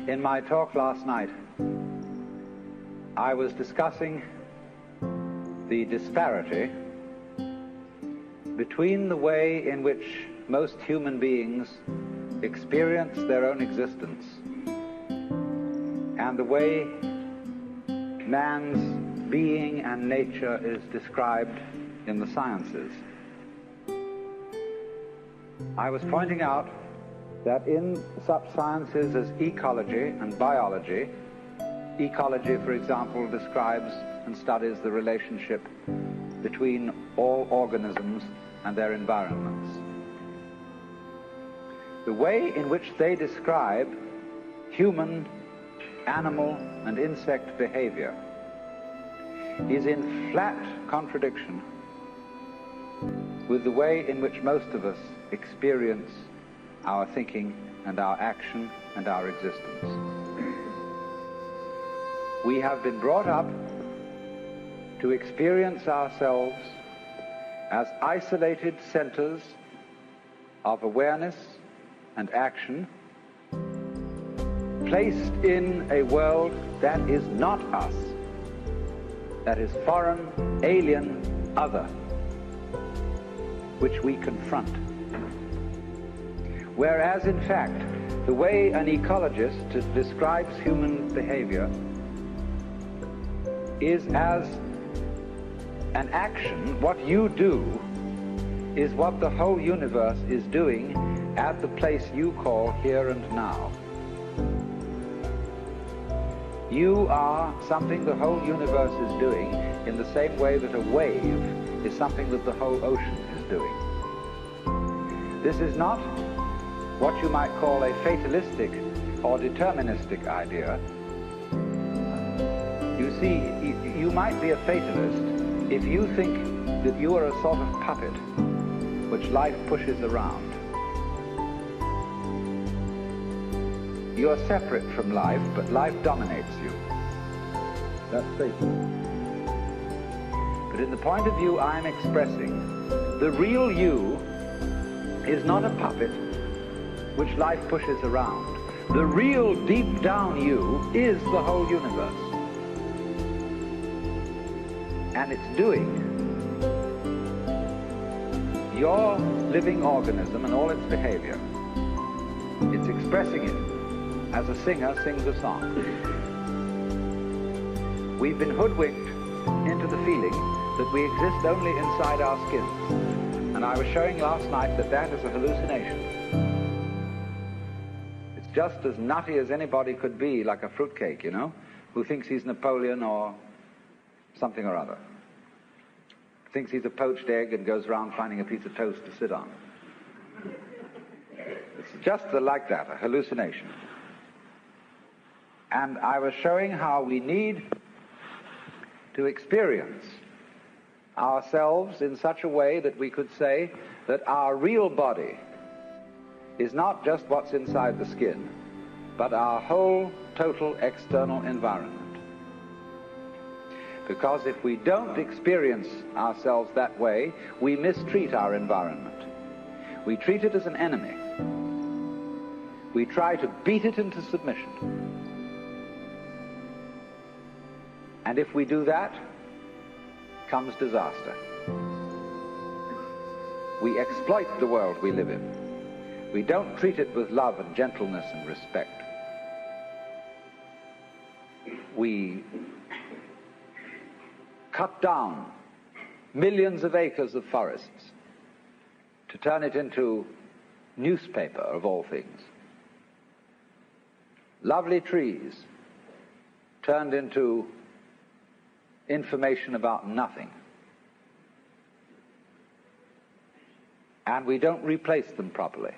In my talk last night, I was discussing the disparity between the way in which most human beings experience their own existence and the way man's being and nature is described in the sciences. I was pointing out that in such sciences as ecology and biology, ecology, for example, describes and studies the relationship between all organisms and their environments. The way in which they describe human, animal, and insect behavior is in flat contradiction with the way in which most of us experience our thinking and our action and our existence. We have been brought up to experience ourselves as isolated centers of awareness and action, placed in a world that is not us, that is foreign, alien, other, which we confront. Whereas, in fact, the way an ecologist describes human behavior is as an action. What you do is what the whole universe is doing at the place you call here and now. You are something the whole universe is doing in the same way that a wave is something that the whole ocean is doing. This is not what you might call a fatalistic or deterministic idea. You see, you might be a fatalist if you think that you are a sort of puppet which life pushes around. You are separate from life, but life dominates you. That's fatal. But in the point of view I'm expressing, the real you is not a puppet which life pushes around. The real deep down you is the whole universe. And it's doing your living organism and all its behavior. It's expressing it as a singer sings a song. We've been hoodwinked into the feeling that we exist only inside our skins. And I was showing last night that that is a hallucination. It's just as nutty as anybody could be, like a fruitcake, you know, who thinks he's Napoleon or something or other. Thinks he's a poached egg and goes around finding a piece of toast to sit on. It's just like that, a hallucination. And I was showing how we need to experience ourselves in such a way that we could say that our real body is not just what's inside the skin, but our whole total external environment. Because if we don't experience ourselves that way, we mistreat our environment. We treat it as an enemy. We try to beat it into submission. And if we do that, comes disaster. We exploit the world we live in. We don't treat it with love and gentleness and respect. We cut down millions of acres of forests to turn it into newspaper, of all things. Lovely trees turned into information about nothing. And we don't replace them properly.